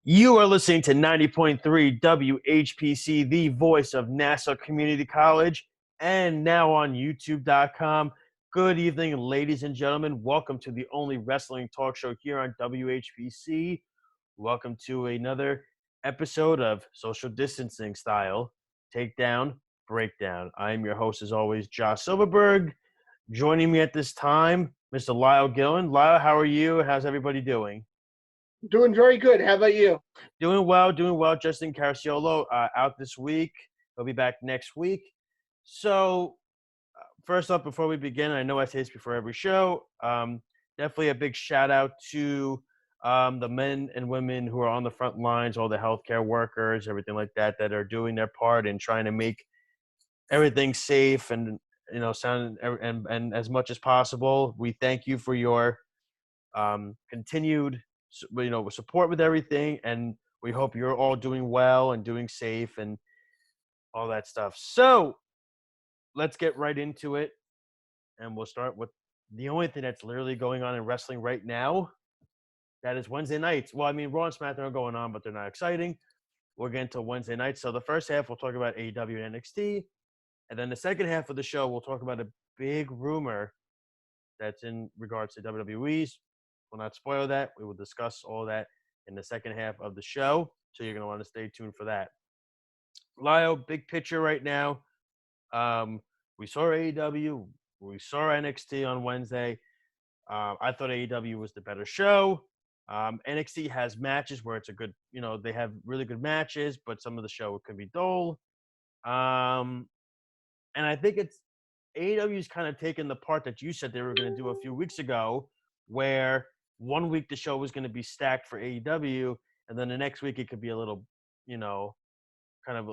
You are listening to 90.3 WHPC, the voice of Nassau Community College, and now on YouTube.com. Good evening, ladies and gentlemen. Welcome to the only wrestling talk show here on WHPC. Welcome to another episode of Social Distancing Style Takedown Breakdown. I am your host, as always, Josh Silverberg. Joining me at this time, Mr. Lyle Gillen. Lyle, how are you? How's everybody doing? Doing very good. How about you? Doing well. Justin Carciolo out this week. He'll be back next week. So, first up, before we begin, I know I say this before every show. Definitely a big shout out to the men and women who are on the front lines, all the healthcare workers, everything like that, that are doing their part in trying to make everything safe and sound and as much as possible. We thank you for your continued support with everything, and we hope you're all doing well and doing safe and all that stuff. So let's get right into it, and we'll start with the only thing that's literally going on in wrestling right now. That is Wednesday nights. Well, I mean, Raw and SmackDown are going on, but they're not exciting. We're getting to Wednesday nights. So the first half, we'll talk about AEW and NXT. And then the second half of the show, we'll talk about a big rumor that's in regards to WWE's. We'll not spoil that. We will discuss all that in the second half of the show. So you're going to want to stay tuned for that. Lyle, big picture right now. We saw AEW. We saw NXT on Wednesday. I thought AEW was the better show. NXT has matches where it's a good, they have really good matches, but some of the show could be dull. And I think it's AEW's kind of taken the part that you said they were going to do a few weeks ago, where 1 week the show was going to be stacked for AEW, and then the next week it could be a little, kind of,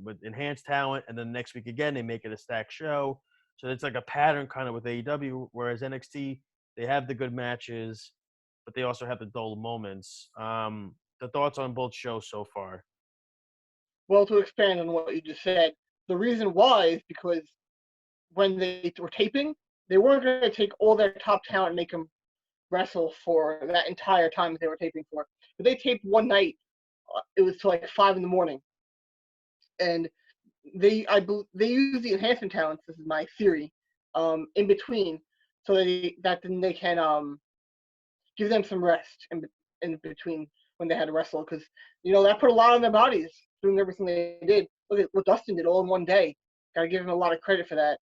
with enhanced talent, and then the next week again they make it a stacked show. So it's like a pattern kind of with AEW, whereas NXT, they have the good matches, but they also have the dull moments. The thoughts on both shows so far? Well, to expand on what you just said, the reason why is because when they were taping, they weren't going to take all their top talent and make them wrestle for that entire time that they were taping for. But they taped one night. It was till like 5 in the morning, and they use the enhancement talents. This is my theory. In between, so then they can give them some rest in between when they had to wrestle, because that put a lot on their bodies doing everything they did. Look at what Dustin did all in one day. Got to give him a lot of credit for that.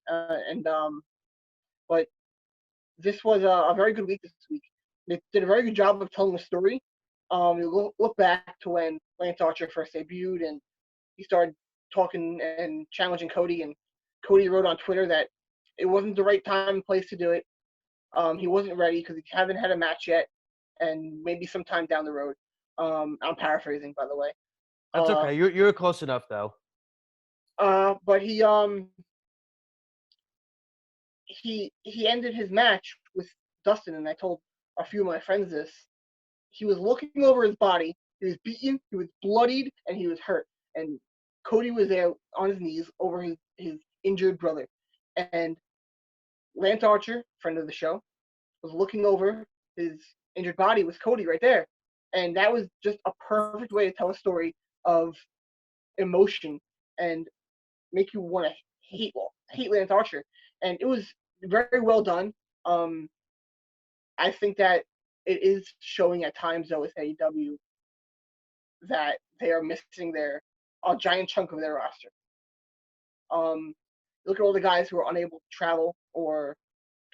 But this was a very good week this week. They did a very good job of telling the story. You look back to when Lance Archer first debuted, and he started talking and challenging Cody, and Cody wrote on Twitter that it wasn't the right time and place to do it. He wasn't ready because he haven't had a match yet, and maybe sometime down the road. I'm paraphrasing, by the way. That's okay. You're close enough, though. But he ended his match with Dustin, and I told a few of my friends this. He was looking over his body. He was beaten. He was bloodied, and he was hurt. And Cody was there on his knees over his injured brother. And Lance Archer, friend of the show, was looking over his injured body with Cody right there. And that was just a perfect way to tell a story of emotion and make you want to hate Lance Archer. And it was very well done. I think that it is showing at times, though, with AEW that they are missing a giant chunk of their roster. Look at all the guys who are unable to travel or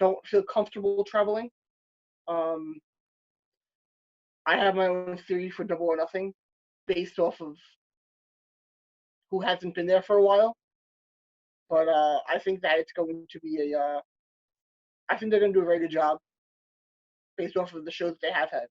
don't feel comfortable traveling. I have my own theory for Double or Nothing based off of who hasn't been there for a while. But I think that it's going to be I think they're going to do a very good job based off of the shows that they have had.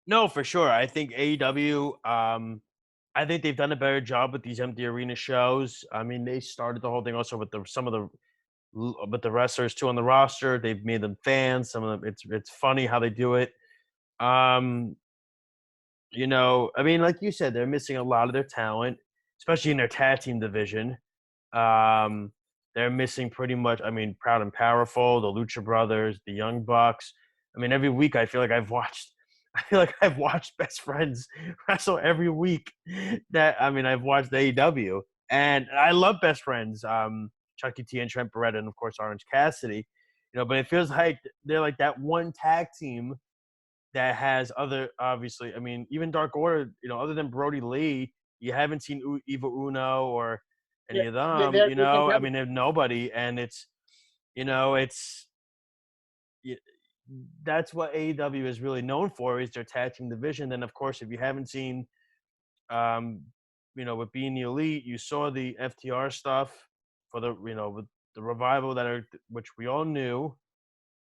No, for sure. I think AEW, I think they've done a better job with these empty arena shows. I mean, they started the whole thing also with the wrestlers too on the roster. They've made them fans. Some of them, it's funny how they do it. I mean, like you said, they're missing a lot of their talent, especially in their tag team division. They're missing pretty much, I mean, Proud and Powerful, the Lucha Brothers, the Young Bucks. I mean, every week I feel like I've watched I feel like I've watched Best Friends wrestle every week. I've watched AEW, and I love Best Friends. Chucky T and Trent Beretta, and of course Orange Cassidy. But it feels like they're like that one tag team that has other, obviously. I mean, even Dark Order. Other than Brody Lee, you haven't seen Eva Uno or Yeah, any of them. they're fantastic. They're nobody, and it's that's what AEW is really known for, is their tag team division. Then, of course, if you haven't seen, um, with Being the Elite, you saw the FTR stuff for with the Revival which we all knew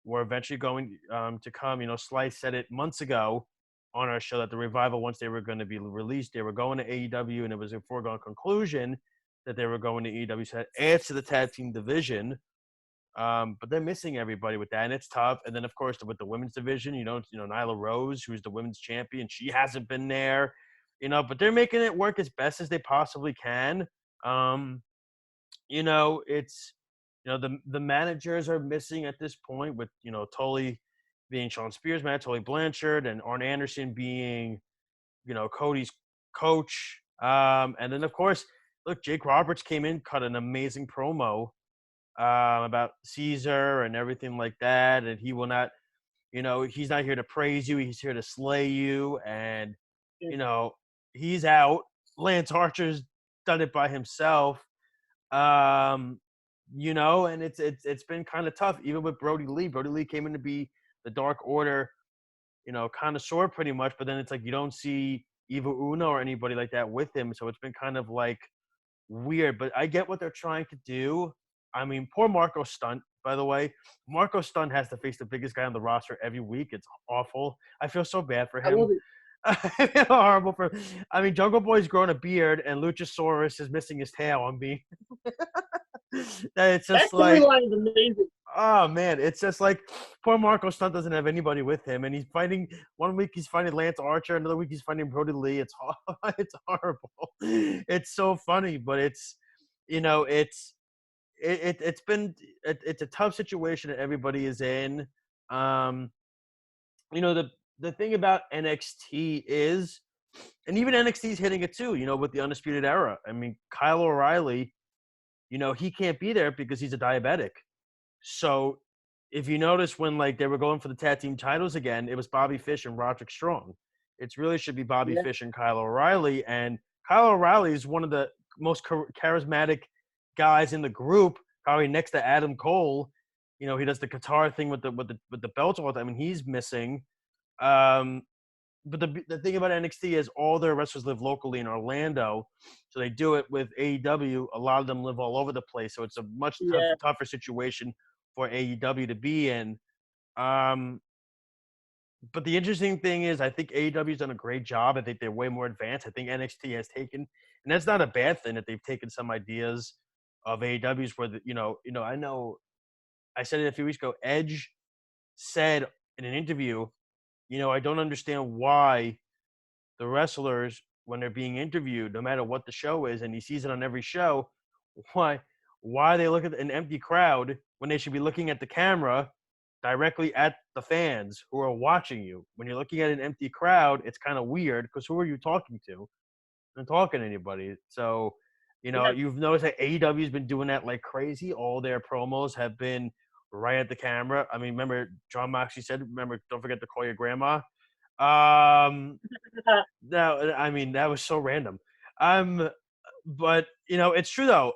were eventually going to come. Slice said it months ago on our show that the Revival, once they were going to be released, they were going to AEW, and it was a foregone conclusion that they were going to AEW. So that adds to the tag team division. But they're missing everybody with that, and it's tough. And then, of course, with the women's division, Nyla Rose, who's the women's champion, she hasn't been there, but they're making it work as best as they possibly can. It's, the managers are missing at this point with, Tully being Sean Spears' man, Tully Blanchard, and Arn Anderson being, Cody's coach. And then, of course, look, Jake Roberts came in, cut an amazing promo about Caesar and everything like that, and he will not, he's not here to praise you, he's here to slay you, and he's out. Lance Archer's done it by himself, and it's been kind of tough, even with Brody Lee. Brody Lee came in to be the Dark Order, connoisseur pretty much, but then it's like you don't see Eva Uno or anybody like that with him, so it's been kind of like weird. But I get what they're trying to do. I mean, poor Marco Stunt, by the way. Marco Stunt has to face the biggest guy on the roster every week. It's awful. I feel so bad for I him. love it. I feel horrible for. I mean, Jungle Boy's growing a beard, and Luchasaurus is missing his tail. It's just That like, storyline is amazing. oh man, it's just like poor Marco Stunt doesn't have anybody with him, and he's fighting. One week he's fighting Lance Archer, another week he's fighting Brody Lee. It's horrible. It's so funny, but it's it's a tough situation that everybody is in. The thing about NXT is, and even NXT is hitting it too, with the Undisputed Era. I mean, Kyle O'Reilly, he can't be there because he's a diabetic. So if you notice, when they were going for the tag team titles again, it was Bobby Fish and Roderick Strong. It really should be Bobby Fish and Kyle O'Reilly. And Kyle O'Reilly is one of the most charismatic guys in the group, probably next to Adam Cole. He does the guitar thing with the belts all the time, and he's missing. But the thing about NXT is all their wrestlers live locally in Orlando, so they do it with AEW. A lot of them live all over the place, so it's a much tougher situation for AEW to be in. But the interesting thing is, I think AEW's done a great job. I think they're way more advanced. I think NXT has taken, and that's not a bad thing, that they've taken some ideas of AEW's where I know I said it a few weeks ago. Edge said in an interview, I don't understand why the wrestlers, when they're being interviewed, no matter what the show is, and he sees it on every show, why they look at an empty crowd when they should be looking at the camera directly at the fans who are watching you. When you're looking at an empty crowd, it's kind of weird, because who are you talking to? You're not talking to anybody. So, you've noticed that AEW's been doing that like crazy. All their promos have been right at the camera. I mean, remember John Moxley said, don't forget to call your grandma. No, I mean, that was so random. But it's true though.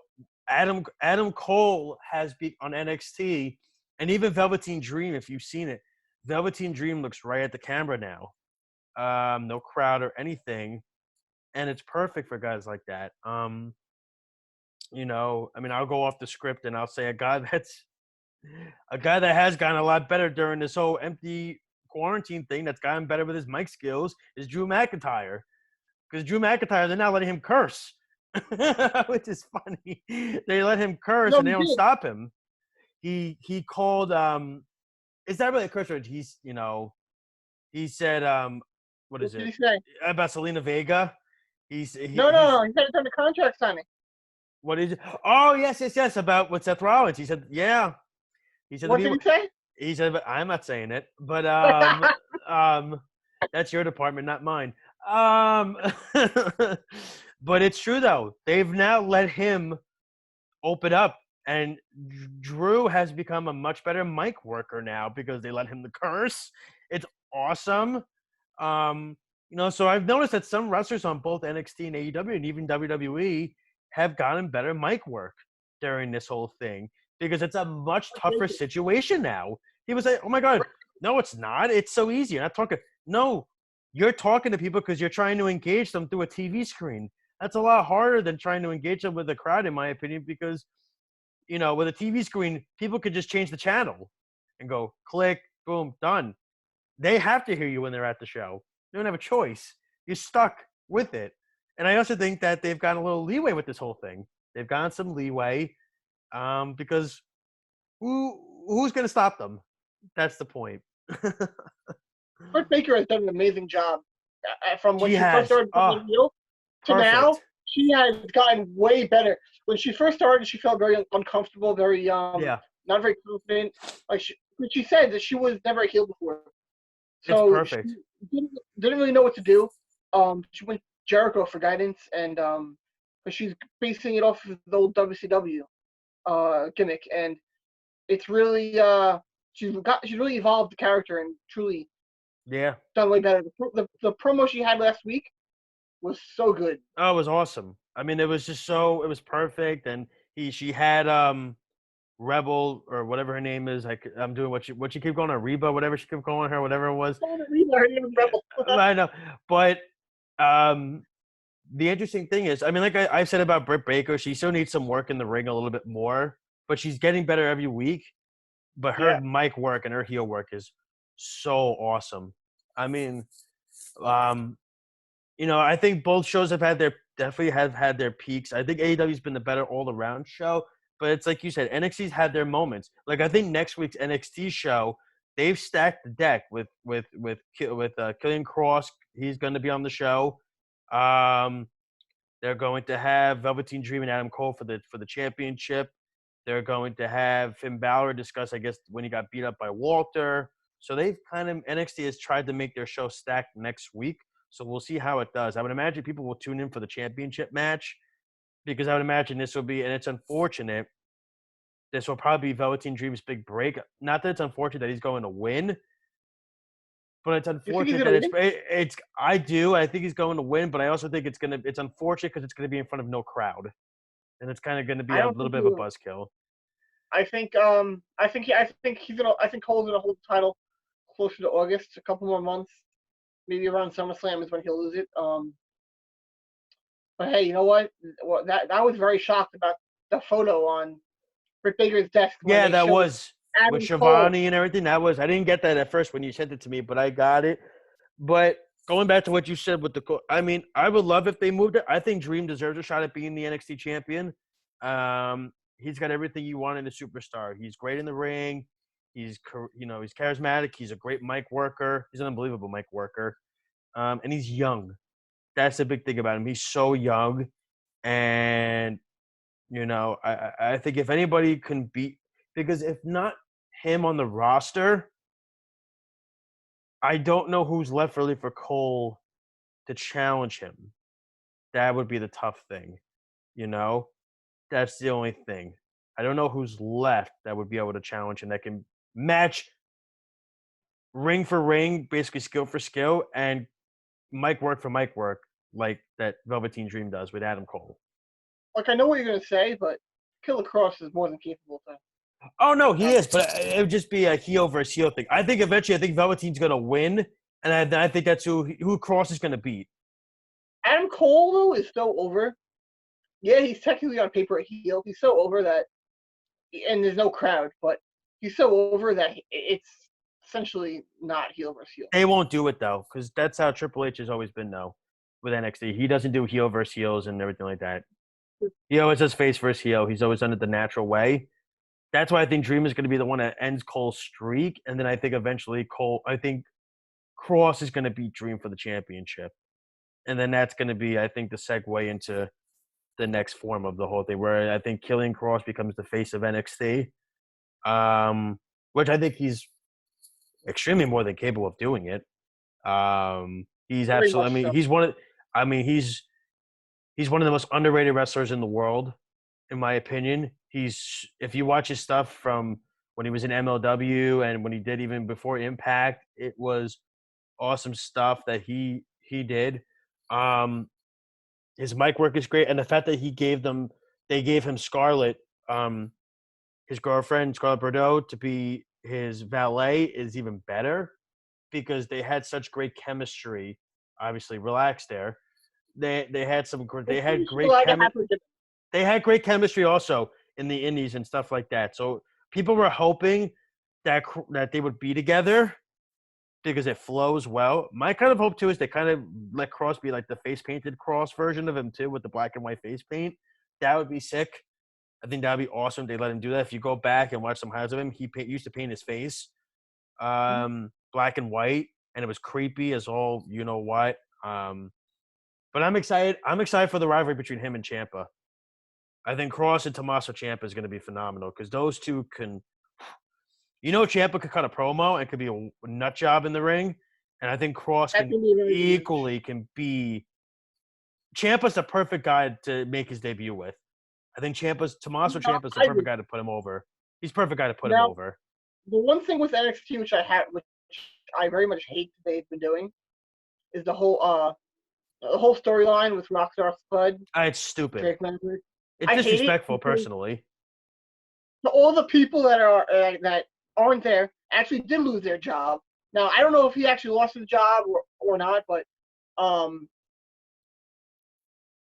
Adam Cole has been on NXT, and even Velveteen Dream, if you've seen it, Velveteen Dream looks right at the camera now. No crowd or anything, and it's perfect for guys like that. I'll go off the script and I'll say a guy that has gotten a lot better during this whole empty quarantine thing, that's gotten better with his mic skills, is Drew McIntyre. Because Drew McIntyre, they're not letting him curse, which is funny. They let him curse, and they don't stop him. He called is that really a curse word? He said what is What it? did he say? About Selena Vega. No. He said it's on the contract signing. What is it? Oh, yes. About with Seth Rollins. He said, yeah. He said, what did he say? He said, but I'm not saying it. But That's your department, not mine. But it's true though. They've now let him open up, and Drew has become a much better mic worker now because they let him to curse. It's awesome. Um, so I've noticed that some wrestlers on both NXT and AEW and even WWE have gotten better mic work during this whole thing because it's a much tougher situation now. He was like, "Oh my god, no, it's not. It's so easy. You're not talking. No, you're talking to people because you're trying to engage them through a TV screen. That's a lot harder than trying to engage them with a crowd, in my opinion, because with a TV screen, people could just change the channel and go click, boom, done. They have to hear you when they're at the show. You don't have a choice. You're stuck with it. And I also think that they've gotten a little leeway with this whole thing. They've gotten some leeway because who's going to stop them? That's the point. Britt Baker has done an amazing job from when She she first has. started Oh, heel to now. perfect. She has gotten way better. When she first started, she felt very uncomfortable, very Yeah, not very confident. She said that she was never a heel before, it's so she perfect. didn't really know what to do. She went Jericho for guidance, and but she's basing it off of the old WCW gimmick, and it's really she's really evolved the character and truly Yeah. done way better. The promo she had last week was so good. Oh, it was awesome. I mean, it was just it was perfect. And she had Rebel or whatever her name is. I'm doing what she keep going on Reba, whatever she kept calling her, whatever it was. Her name is Rebel. I know, but um, the interesting thing is, I mean, like I said about Britt Baker, she still needs some work in the ring a little bit more, but she's getting better every week. But her Yeah. mic work and her heel work is so awesome. I mean, um, I think both shows definitely have had their peaks. I think AEW's been the better all around show, but it's like you said, NXT's had their moments. Like I think next week's NXT show, they've stacked the deck with Killian Cross. He's going to be on the show. Um, they're going to have Velveteen Dream and Adam Cole for the championship. They're going to have Finn Balor discuss, I guess, when he got beat up by Walter. So they've NXT has tried to make their show stacked next week. So we'll see how it does. I would imagine people will tune in for the championship match because I would imagine this will be, and it's unfortunate, this will probably be Velveteen Dream's big break. Not that it's unfortunate that he's going to win, but it's You think he's unfortunate gonna that win? it's. I do. I think he's going to win, but I also think it's unfortunate because it's gonna be in front of no crowd, and it's kind of going to be I a don't little think bit he of a will. buzzkill. I think Cole's gonna hold the title closer to August, a couple more months, maybe around SummerSlam is when he'll lose it. But hey, you know what? Well, that I was very shocked about the photo on Britt Baker's desk when Yeah, they that showed was with Adam Cole. Shivani and everything. I didn't get that at first when you sent it to me, but I got it. But going back to what you said with I mean, I would love if they moved it. I think Dream deserves a shot at being the NXT champion. He's got everything you want in a superstar. He's great in the ring. He's charismatic. He's a great mic worker. He's an unbelievable mic worker. And he's young. That's the big thing about him. He's so young, and I think if anybody can beat, because if not him on the roster, I don't know who's left really for Cole to challenge him. That would be the tough thing, you know? That's the only thing. I don't know who's left that would be able to challenge him that can match ring for ring, basically skill for skill, and mic work for mic work, like that Velveteen Dream does with Adam Cole. Like I know what you're gonna say, but Killer Cross is more than capable to. Oh no, he is, but it would just be a heel versus heel thing. I think eventually, I think Velveteen's gonna win, and I think that's who Cross is gonna beat. Adam Cole though is so over. Yeah, he's technically on paper a heel. He's so over that, and there's no crowd, but he's so over that it's essentially not heel versus heel. They won't do it though, because that's how Triple H has always been though with NXT. He doesn't do heel versus heels and everything like that. He always does face versus heel. He's always done it the natural way. That's why I think Dream is going to be the one that ends Cole's streak, and then I think eventually I think Cross is going to beat Dream for the championship, and then that's going to be, I think, the segue into the next form of the whole thing, where I think Killian Cross becomes the face of NXT, which I think he's extremely more than capable of doing it. He's Very absolutely. I much mean, so. he's one of. I mean, he's one of the most underrated wrestlers in the world, in my opinion. He's if you watch his stuff from when he was in MLW and when he did even before Impact, it was awesome stuff that he did. Um, his mic work is great, and the fact that they gave him Scarlett, his girlfriend Scarlett Bordeaux, to be his valet is even better because they had such great chemistry. Obviously, relax there. They had they had great Like it happened to they had great chemistry also in the indies and stuff like that. So people were hoping that they would be together because it flows well. My kind of hope too is they kind of let Cross be like the face painted Cross version of him too with the black and white face paint. That would be sick. I think that would be awesome. They let him do that. If you go back and watch some highlights of him, used to paint his face black and white, and it was creepy as all you know what. But I'm excited. I'm excited for the rivalry between him and Ciampa. I think Cross and Tommaso Ciampa is going to be phenomenal because those two can. Ciampa could cut a promo and could be a nut job in the ring, and I think Cross that can can be a very good match. equally can be. Ciampa's the perfect guy to make his debut with. I think Tommaso No, Ciampa's the I perfect agree. guy to put him over. He's the perfect guy to put him Now, over. the one thing with NXT which I very much hate that they've been doing is the whole storyline with Rockstar Spud, It's stupid. Drake Maverick. It's I hate it disrespectful, because personally. all the people that aren't there actually did lose their job. Now I don't know if he actually lost his job or not, but um,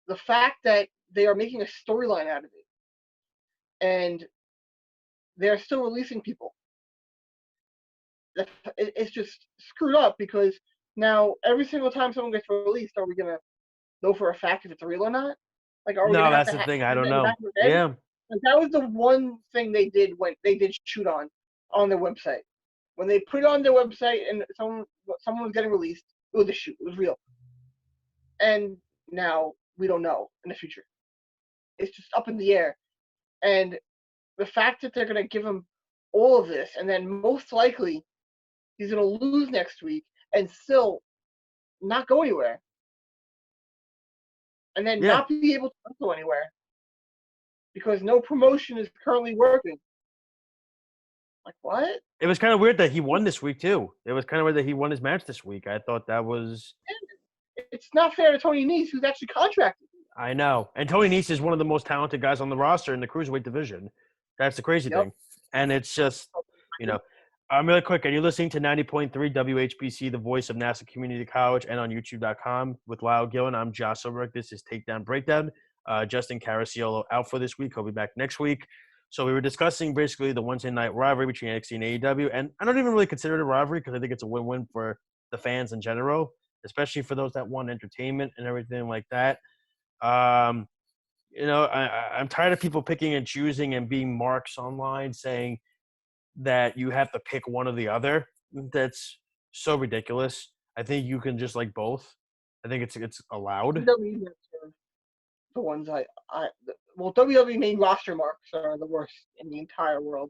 the fact that they are making a storyline out of it and they're still releasing people, it's just screwed up because now every single time someone gets released, are we gonna know for a fact if it's real or not? Like, are we No, gonna have that's to the have thing. I that don't in the know. back of our head? Yeah. Like, that was the one thing they did when they did shoot on their website. When they put it on their website and someone was getting released, it was a shoot. It was real. And now we don't know in the future. It's just up in the air. And the fact that they're gonna give him all of this, and then most likely he's gonna lose next week and still not go anywhere, and then Yeah. not be able to go anywhere because no promotion is currently working. Like, what? It was kind of weird that he won this week too. It was kind of weird that he won his match this week. I thought that was. It's not fair to Tony Nese, who's actually contracted. I know. And Tony Nese is one of the most talented guys on the roster in the cruiserweight division. That's the crazy Yep. thing. And it's just, you know, really quick. Are you listening to 90.3 WHBC, the voice of NASA Community College, and on YouTube.com with Lyle Gillen? I'm Josh Silberg. This is Takedown Breakdown. Justin Caracciolo out for this week. He'll be back next week. So we were discussing basically the Wednesday night rivalry between NXT and AEW. And I don't even really consider it a rivalry because I think it's a win-win for the fans in general, especially for those that want entertainment and everything like that. Um, I'm tired of people picking and choosing and being marks online saying that you have to pick one or the other. That's so ridiculous. I think you can just like both. I think it's allowed. WWE are the ones well, WWE main roster marks are the worst in the entire world.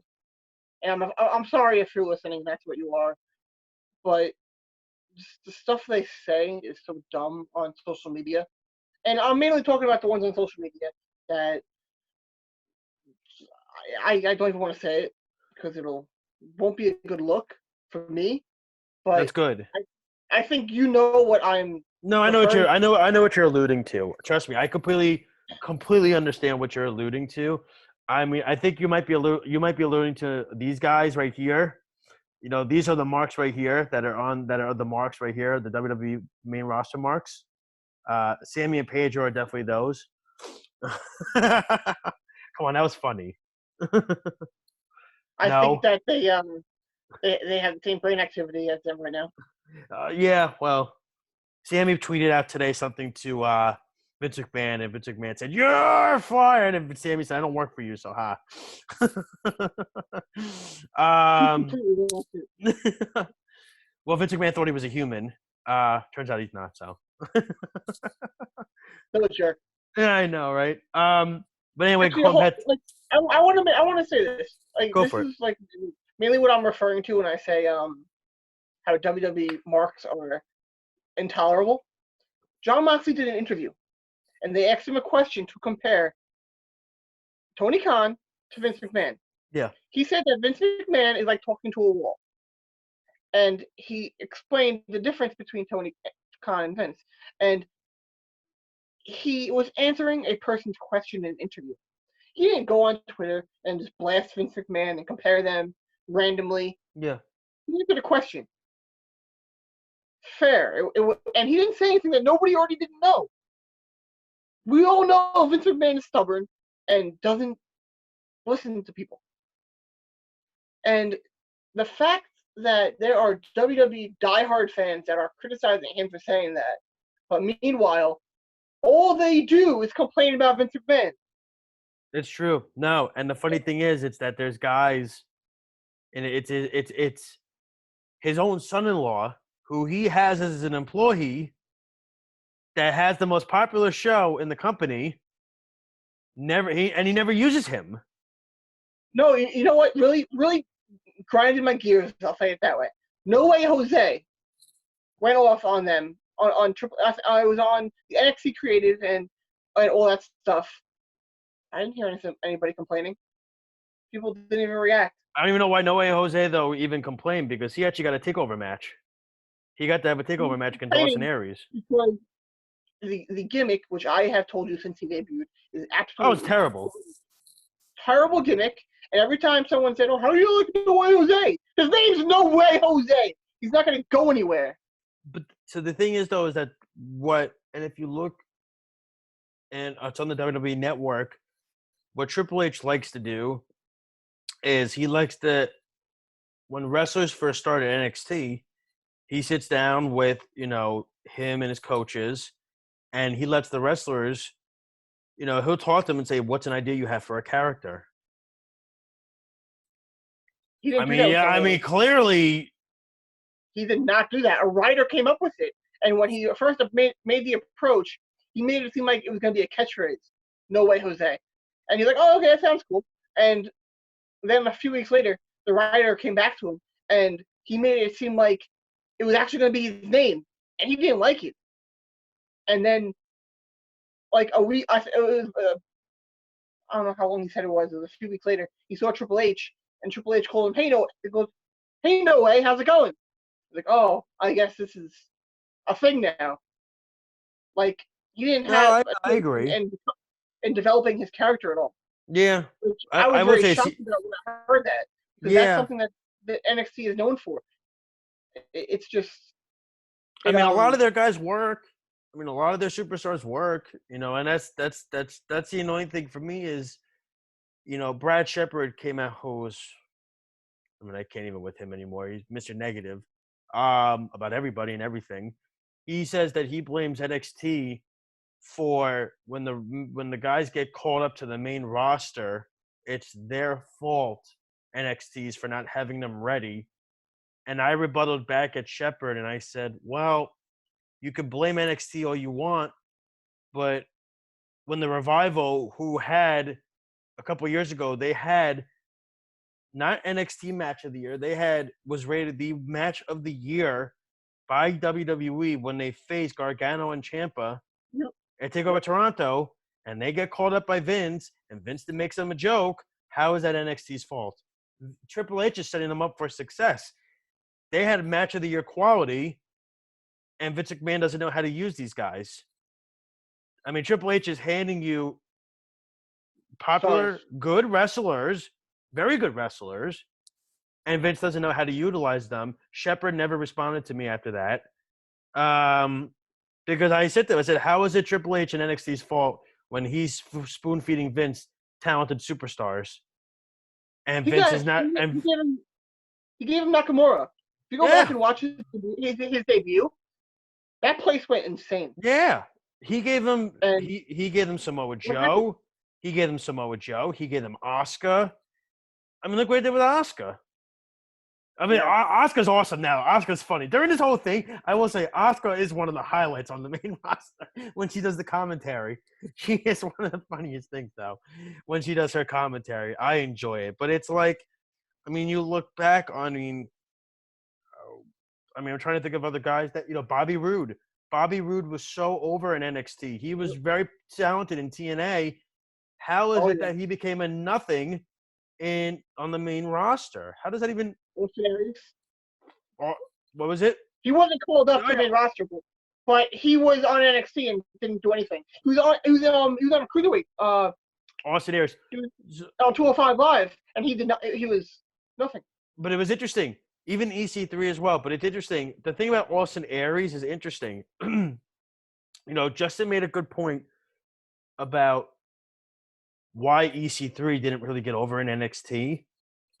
And I'm sorry if you're listening, that's what you are. But just the stuff they say is so dumb on social media. And I'm mainly talking about the ones on social media that I don't even want to say it because won't be a good look for me. That's But good. I think you know what I'm No, I know what referring you're. to. I know what you're alluding to. Trust me, I completely understand what you're alluding to. I mean, I think you might be alluding to these guys right here. These are the marks right here that are the marks right here, the WWE main roster marks. Sammy and Pedro are definitely those. Come on, that was funny. I think No. that they have the same brain activity as them right now. Yeah, well, Sammy tweeted out today something to Vince McMahon, and Vince McMahon said, "You're fired." And Sammy said, "I don't work for you, so ha." Well, Vince McMahon thought he was a human. Turns out he's not. So. So sure. Yeah, I know, right? But anyway, Actually, go I want to say this. Like, Go this for it. is like mainly what I'm referring to when I say how WWE marks are intolerable. John Moxley did an interview, and they asked him a question to compare Tony Khan to Vince McMahon. Yeah. He said that Vince McMahon is like talking to a wall. And he explained the difference between Tony Khan and Vince. And he was answering a person's question in an interview. He didn't go on Twitter and just blast Vince McMahon and compare them randomly. Yeah. He answered a question. Fair. And he didn't say anything that nobody already didn't know. We all know Vince McMahon is stubborn and doesn't listen to people. And the fact that there are WWE diehard fans that are criticizing him for saying that, but meanwhile, all they do is complain about Vince McMahon. It's true. No, and the funny thing is, it's that there's guys, and it's his own son-in-law who he has as an employee that has the most popular show in the company. He never uses him. No, you know what? Really, really grinded my gears. I'll say it that way. No Way Jose went off on them on Triple. I was on the NXT Creative and all that stuff. I didn't hear anybody complaining. People didn't even react. I don't even know why No Way Jose though even complained, because he actually got a takeover match. He got to have a takeover match against Austin Aries. Because the gimmick, which I have told you since he debuted, is absolutely it's terrible. Terrible gimmick. And every time someone said, "Oh, how do you like No Way Jose?" His name's No Way Jose. He's not going to go anywhere. But so the thing is, though, is that and if you look, and it's on the WWE Network, what Triple H likes to do is he likes to, when wrestlers first start at NXT, he sits down with, him and his coaches, and he lets the wrestlers, he'll talk to them and say, "What's an idea you have for a character?" Clearly he did not do that. A writer came up with it, and when he first made the approach, he made it seem like it was going to be a catchphrase, "No Way Jose," and he's like, "Oh, okay, that sounds cool." And then a few weeks later, the writer came back to him, and he made it seem like it was actually going to be his name, and he didn't like it. And then, like a week, I don't know how long he said it was. It was a few weeks later. He saw Triple H, and Triple H called him, "Hey, No Way, how's it going?" He's like, "Oh, I guess this is a thing now." Like, he didn't have I agree. in developing his character at all. Yeah. I was very shocked about when I heard that. Because that's something that NXT is known for. It's just... a lot of their guys work. A lot of their superstars work, and that's the annoying thing for me is, Brad Shepard came out I can't even with him anymore. He's Mr. Negative about everybody and everything. He says that he blames NXT for when the guys get called up to the main roster, it's their fault, NXT's, for not having them ready. And I rebutted back at Shepard and I said, well, you can blame NXT all you want, but when the Revival, who had a couple of years ago, they had not NXT match of the year, was rated the match of the year by WWE when they faced Gargano and Ciampa and take over Toronto, and they get called up by Vince, and Vince makes them a joke. How is that NXT's fault? Triple H is setting them up for success. They had match of the year quality, and Vince McMahon doesn't know how to use these guys. Triple H is handing you popular, good wrestlers, very good wrestlers, and Vince doesn't know how to utilize them. Shepard never responded to me after that. Because I said how is it Triple H and NXT's fault when he's spoon-feeding Vince talented superstars? And Vince is not... He gave him Nakamura. If you go back and watch his debut, that place went insane. Yeah. He gave them he gave them Samoa Joe. He gave them Samoa Joe. He gave them Asuka. Look what he did with Asuka. Asuka's awesome now. Asuka's funny. During this whole thing, I will say Asuka is one of the highlights on the main roster when she does the commentary. She is one of the funniest things, though, when she does her commentary. I enjoy it. But it's like, you look back on, I'm trying to think of other guys that, Bobby Roode. Bobby Roode was so over in NXT. He was very talented in TNA. How is Oh, it yeah. that he became a nothing on the main roster? How does that even? Or, what was it? He wasn't called up Oh, to the yeah. main roster, but he was on NXT and didn't do anything. He was on a cruiserweight. Austin Aries. He was on 205 Live, and he did not. He was nothing. But it was interesting. Even EC3 as well. But it's interesting. The thing about Austin Aries is interesting. Justin made a good point about why EC3 didn't really get over in NXT.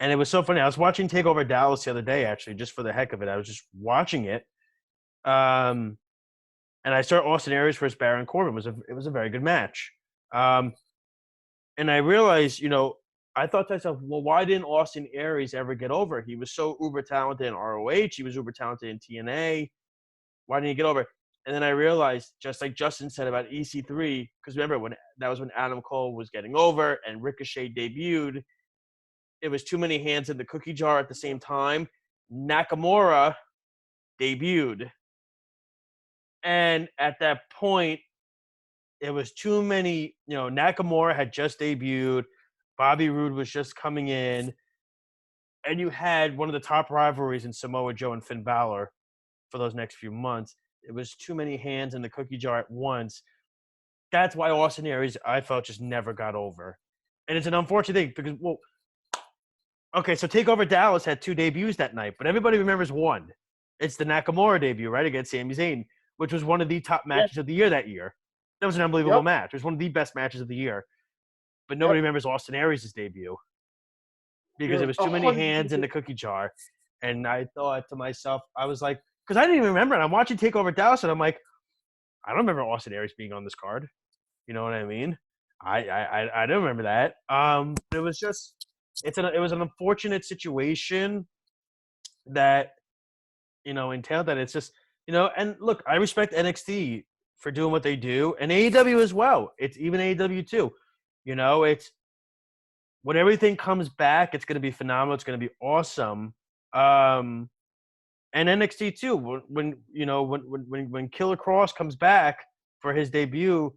And it was so funny. I was watching TakeOver Dallas the other day, actually, just for the heck of it. I was just watching it. And I saw Austin Aries versus Baron Corbin. It was a very good match. And I realized, I thought to myself, well, why didn't Austin Aries ever get over? He was so uber talented in ROH. He was uber talented in TNA. Why didn't he get over? And then I realized, just like Justin said about EC3, because remember, that was when Adam Cole was getting over and Ricochet debuted. It was too many hands in the cookie jar at the same time. Nakamura debuted. And at that point, it was too many, Nakamura had just debuted. Bobby Roode was just coming in. And you had one of the top rivalries in Samoa Joe and Finn Balor for those next few months. It was too many hands in the cookie jar at once. That's why Austin Aries, I felt, just never got over. And it's an unfortunate thing because, okay, so TakeOver Dallas had 2 debuts that night, but everybody remembers one. It's the Nakamura debut, right, against Sami Zayn, which was one of the top matches of the year that year. That was an unbelievable match. It was one of the best matches of the year. But nobody remembers Austin Aries' debut because it was too many hands in the cookie jar. And I thought to myself, I was like, because I didn't even remember it. I'm watching TakeOver Dallas, and I'm like, I don't remember Austin Aries being on this card. You know what I mean? I don't remember that. It was just it was an unfortunate situation that entailed that. It's just and look, I respect NXT for doing what they do, and AEW as well. It's even AEW too. It's when everything comes back, it's going to be phenomenal. It's going to be awesome. And NXT too. When Killer Cross comes back for his debut,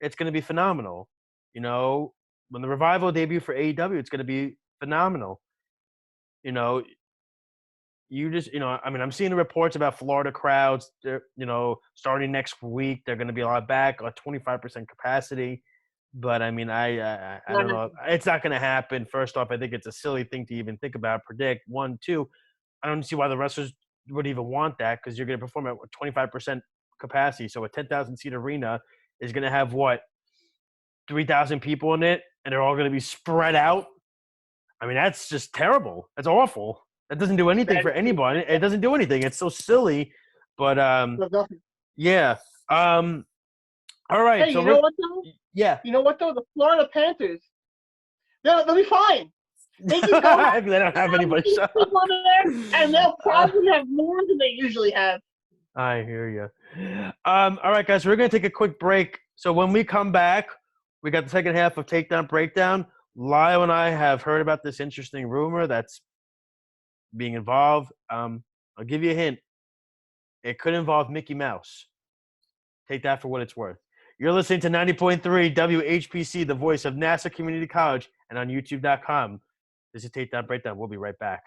it's going to be phenomenal. When the Revival debut for AEW, it's going to be phenomenal. You just, I'm seeing the reports about Florida crowds. Starting next week, they're going to be a lot back, like 25% capacity. But I don't know. It's not going to happen. First off, I think it's a silly thing to even think about, predict. 1, 2, I don't see why the wrestlers would even want that because you're going to perform at 25% capacity. So a 10,000 seat arena is going to have 3,000 people in it, and they're all going to be spread out. That's just terrible. That's awful. That doesn't do anything for anybody. It doesn't do anything. It's so silly. But yeah. All right. Hey, so you know what though? Yeah. You know what though? The Florida Panthers, they'll be fine. They can go. They don't have anybody shut up. And they'll probably have more than they usually have. I hear you. All right, guys. We're going to take a quick break. So when we come back, we got the second half of Takedown Breakdown. Lyle and I have heard about this interesting rumor that's being involved. I'll give you a hint. It could involve Mickey Mouse. Take that for what it's worth. You're listening to 90.3 WHPC, the voice of Nassau Community College, and on YouTube.com. This is Takedown Breakdown. We'll be right back.